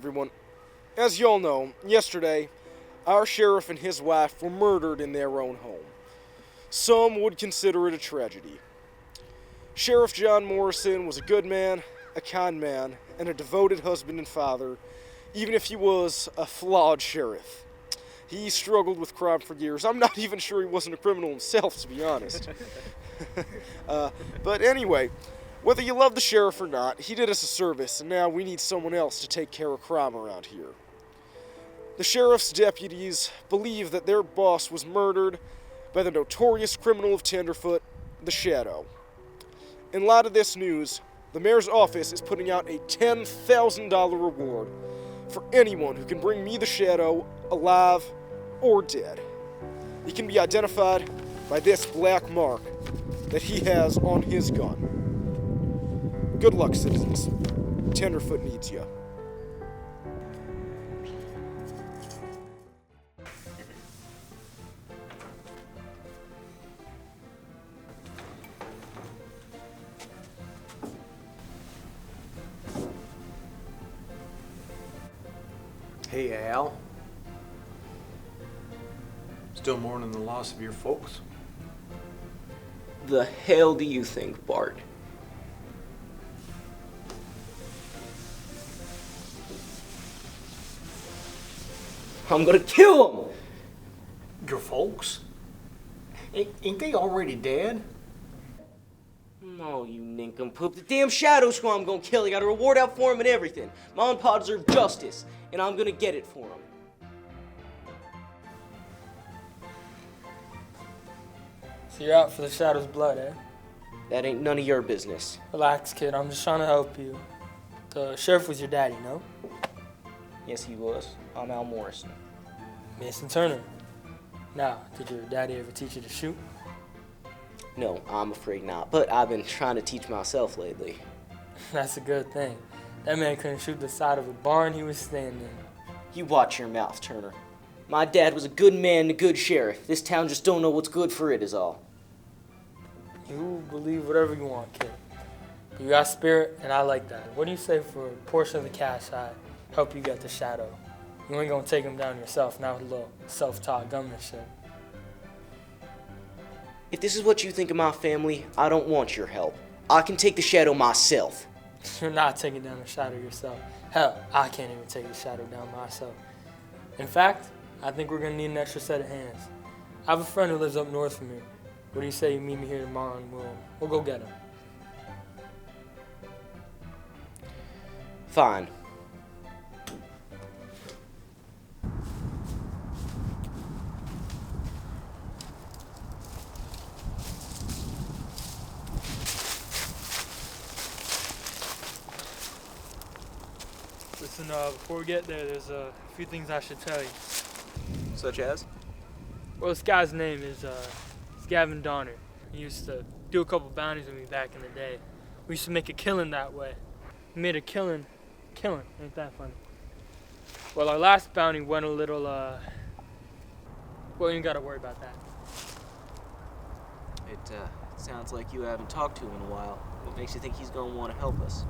everyone. As y'all know, yesterday, our sheriff and his wife were murdered in their own home. Some would consider it a tragedy. Sheriff John Morrison was a good man, a kind man, and a devoted husband and father, even if he was a flawed sheriff. He struggled with crime for years. I'm not even sure he wasn't a criminal himself, to be honest. But anyway, whether you love the sheriff or not, he did us a service, and now we need someone else to take care of crime around here. The sheriff's deputies believe that their boss was murdered by the notorious criminal of Tenderfoot, the Shadow. In light of this news, the mayor's office is putting out a $10,000 reward for anyone who can bring me the Shadow alive or dead. He can be identified by this black mark that he has on his gun. Good luck, citizens. Tenderfoot needs you. Hey, Al. Still mourning the loss of your folks? The hell do you think, Bart? I'm gonna kill him! Your folks? Ain't they already dead? No, you nincompoop. The damn Shadow Squad I'm gonna kill. I got a reward out for him and everything. Mom and Pa deserve justice, and I'm gonna get it for him. So you're out for the Shadow's blood, eh? That ain't none of your business. Relax, kid. I'm just trying to help you. The sheriff was your daddy, no? Yes, he was. I'm Al Morrison. Mason Turner. Now, did your daddy ever teach you to shoot? No, I'm afraid not. But I've been trying to teach myself lately. That's a good thing. That man couldn't shoot the side of a barn he was standing in. You watch your mouth, Turner. My dad was a good man and a good sheriff. This town just don't know what's good for it is all. You believe whatever you want, kid. You got spirit, and I like that. What do you say for a portion of the cash I help you get the Shadow? You ain't gonna take him down yourself, not with a little self-taught gunmanship. If this is what you think of my family, I don't want your help. I can take the Shadow myself. You're not taking down the Shadow yourself. Hell, I can't even take the Shadow down myself. In fact, I think we're gonna need an extra set of hands. I have a friend who lives up north from here. What do you say you meet me here tomorrow and we'll go get him? Fine. Listen, before we get there, there's a few things I should tell you. Such as? Well, this guy's name is Gavin Donner. He used to do a couple bounties with me back in the day. We used to make a killing that way. We made a killing. Ain't that funny? Well, our last bounty went a little, well, you ain't gotta worry about that. It sounds like you haven't talked to him in a while. What makes you think he's gonna want to help us?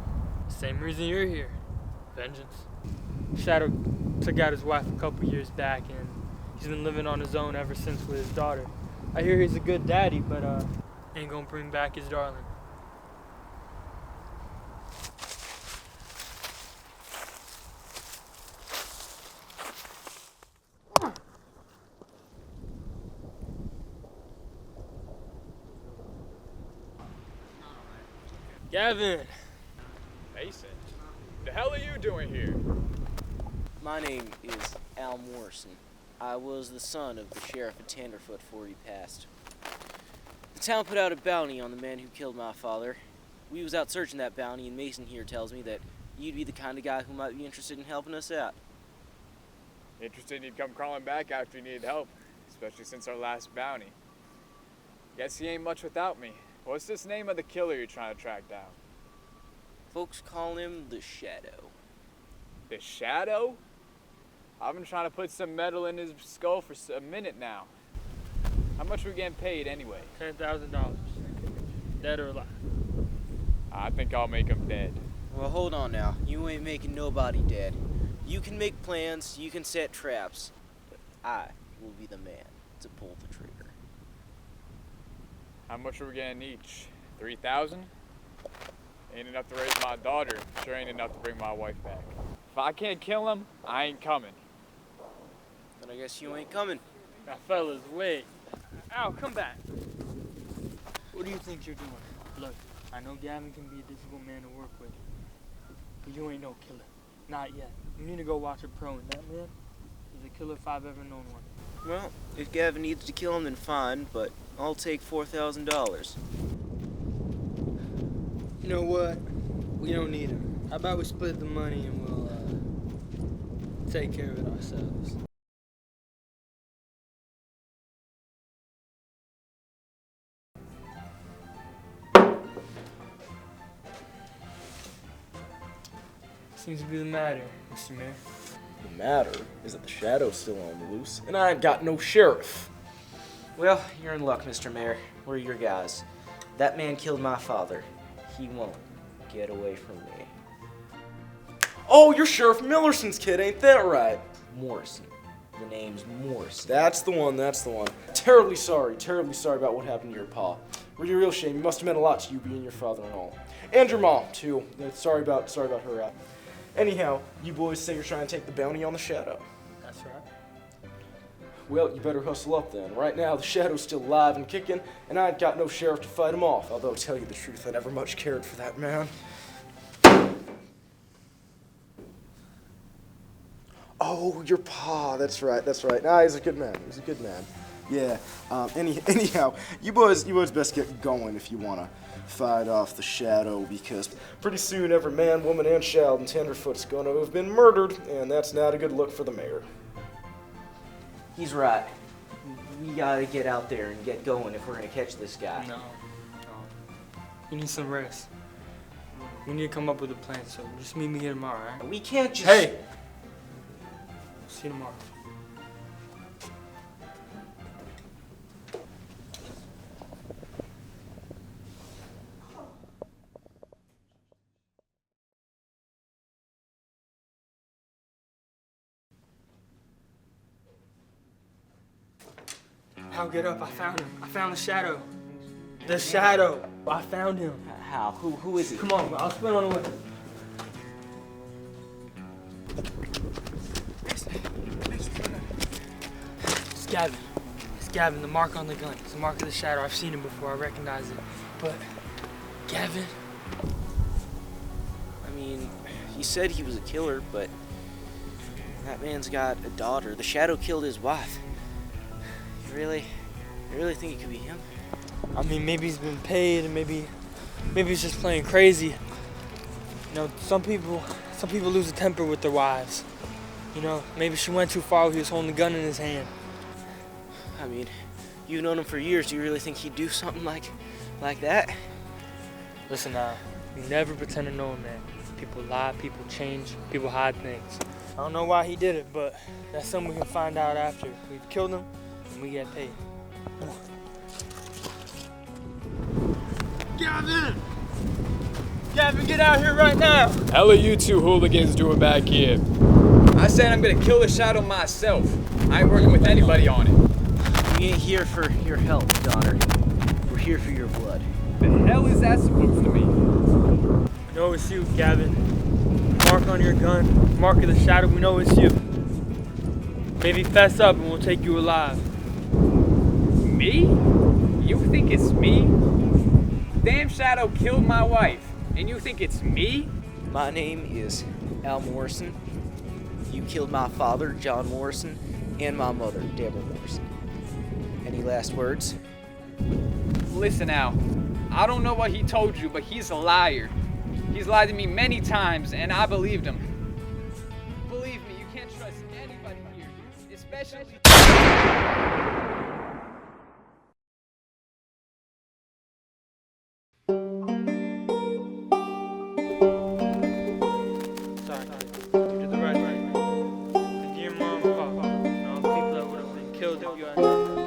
Same reason you're here. Vengeance. Shadow took out his wife a couple years back, and he's been living on his own ever since with his daughter. I hear he's a good daddy, but ain't gonna bring back his darling. Gavin! Mason, the hell are you doing here? My name is Al Morrison. I was the son of the sheriff of Tenderfoot before he passed. The town put out a bounty on the man who killed my father. We was out searching that bounty, and Mason here tells me that you'd be the kind of guy who might be interested in helping us out. Interested you'd come crawling back after you needed help, especially since our last bounty. Guess he ain't much without me. What's this name of the killer you're trying to track down? Folks call him the Shadow. The Shadow? I've been trying to put some metal in his skull for a minute now. How much are we getting paid anyway? $10,000. Dead or alive? I think I'll make him dead. Well, hold on now. You ain't making nobody dead. You can make plans, you can set traps, but I will be the man to pull the trigger. How much are we getting each? 3,000? Ain't enough to raise my daughter. Sure ain't enough to bring my wife back. If I can't kill him, I ain't coming. Then I guess you ain't coming. Now, fellas, wait. Al, come back. What do you think you're doing? Look, I know Gavin can be a difficult man to work with, but you ain't no killer. Not yet. You need to go watch a pro, and that man is a killer if I've ever known one. Well, if Gavin needs to kill him, then fine, but I'll take $4,000. You know what? We don't need him. How about we split the money and we'll take care of it ourselves? Seems to be the matter, Mr. Mayor. The matter is that the Shadow's still on the loose, and I ain't got no sheriff. Well, you're in luck, Mr. Mayor. We're your guys. That man killed my father. He won't get away from me. Oh, you're Sheriff Millerson's kid, ain't that right? Morrison. The name's Morrison. That's the one, that's the one. Terribly sorry about what happened to your pa. Really a real shame. You must have meant a lot to you being your father and all. And your mom, too. Sorry about her. Anyhow, you boys say you're trying to take the bounty on the Shadow. That's right. Well, you better hustle up then. Right now, the Shadow's still alive and kicking, and I ain't got no sheriff to fight him off. Although, to tell you the truth, I never much cared for that man. Oh, your pa. That's right. Nah, he's a good man. Yeah. Anyhow, you boys best get going if you wanna fight off the Shadow, because pretty soon every man, woman, and child in Tenderfoot's gonna have been murdered, and that's not a good look for the mayor. He's right. We gotta get out there and get going if we're gonna catch this guy. No. You need some rest. We need to come up with a plan, so just meet me here tomorrow, alright? We can't just... Hey! See you tomorrow. Al, get up. I found him. I found the Shadow. The Shadow. I found him. How? Who is he? Come on, I'll spin on the way. It's Gavin. It's Gavin, the mark on the gun. It's the mark of the Shadow. I've seen him before. I recognize it. But, Gavin? I mean, he said he was a killer, but that man's got a daughter. The Shadow killed his wife. You really think it could be him? I mean, maybe he's been paid, and maybe he's just playing crazy. You know, some people lose a temper with their wives. You know, maybe she went too far when he was holding the gun in his hand. I mean, you've known him for years. Do you really think he'd do something like that? Listen, you never pretend to know a man. People lie, people change, people hide things. I don't know why he did it, but that's something we can find out after. We've killed him, and we get paid. Come on. Gavin! Gavin, get out here right now! Hell are you two hooligans doing back here? I said I'm gonna kill the Shadow myself. I ain't working with anybody on it. We ain't here for your help, daughter. We're here for your blood. The hell is that supposed to mean? We know it's you, Gavin. Mark on your gun, mark of the Shadow, we know it's you. Maybe fess up and we'll take you alive. Me? You think it's me? Damn Shadow killed my wife, and you think it's me? My name is Al Morrison. You killed my father, John Morrison, and my mother, Deborah Morrison. Any last words? Listen, Al, I don't know what he told you, but he's a liar. He's lied to me many times, and I believed him. Believe me, you can't trust anybody here, especially... Sorry, you did the right thing. And dear mom and papa, and all the people that would have been killed if you hadn't done that.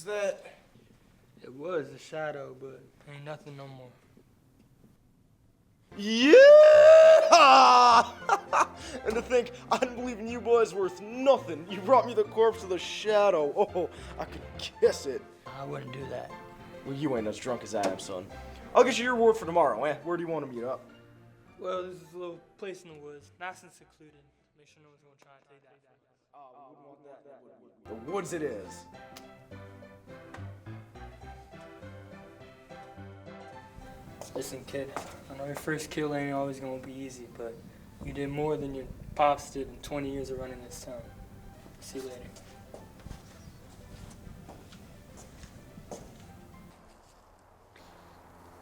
Who's that? It was a shadow, but ain't nothing no more. Yeah! And to think, I didn't believe in you boys worth nothing. You brought me the corpse of the shadow. Oh, I could kiss it. I wouldn't do that. Well, you ain't as drunk as I am, son. I'll get you your reward for tomorrow, eh? Where do you want to meet up? Well, this is a little place in the woods, nice and secluded. Make sure no one's gonna try and take that. Oh, we wouldn't want that. The woods it is. Listen, kid, I know your first kill ain't always gonna be easy, but you did more than your pops did in 20 years of running this town. See you later.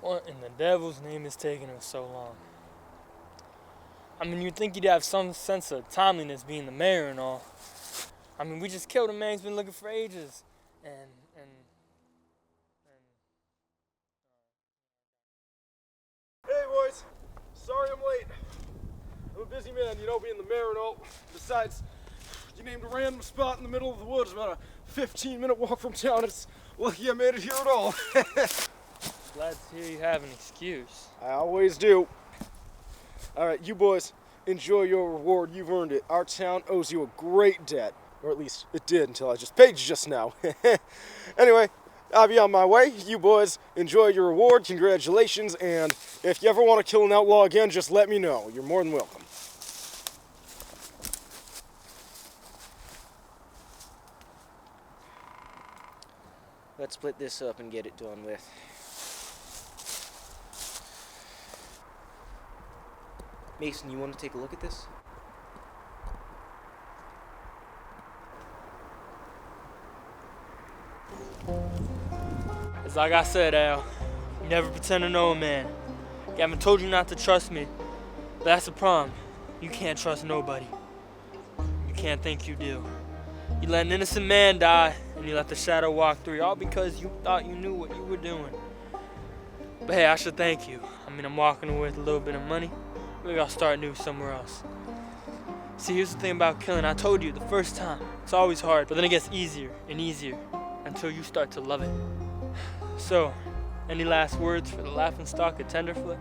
What in the devil's name is taking us so long? I mean, you'd think you'd have some sense of timeliness being the mayor and all. I mean, we just killed a man who's been looking for ages, and Hey, boys. Sorry I'm late. I'm a busy man, you know, being the mayor and all. Besides, you named a random spot in the middle of the woods, about a 15-minute walk from town. It's lucky I made it here at all. glad to hear you have an excuse. I always do. All right, you boys, enjoy your reward. You've earned it. Our town owes you a great debt. Or at least it did until I just paid you just now. Anyway, I'll be on my way. You boys enjoy your reward. Congratulations. And if you ever want to kill an outlaw again, just let me know. You're more than welcome. Let's split this up and get it done with. Mason, you want to take a look at this? It's like I said, Al, you never pretend to know a man. Gavin told you not to trust me, but that's the problem. You can't trust nobody. You can't think you do. You let an innocent man die, and you let the shadow walk through you, all because you thought you knew what you were doing. But hey, I should thank you. I mean, I'm walking away with a little bit of money. Maybe I'll start new somewhere else. See, here's the thing about killing. I told you the first time, it's always hard, but then it gets easier and easier until you start to love it. So, any last words for the laughing stock of Tenderfoot?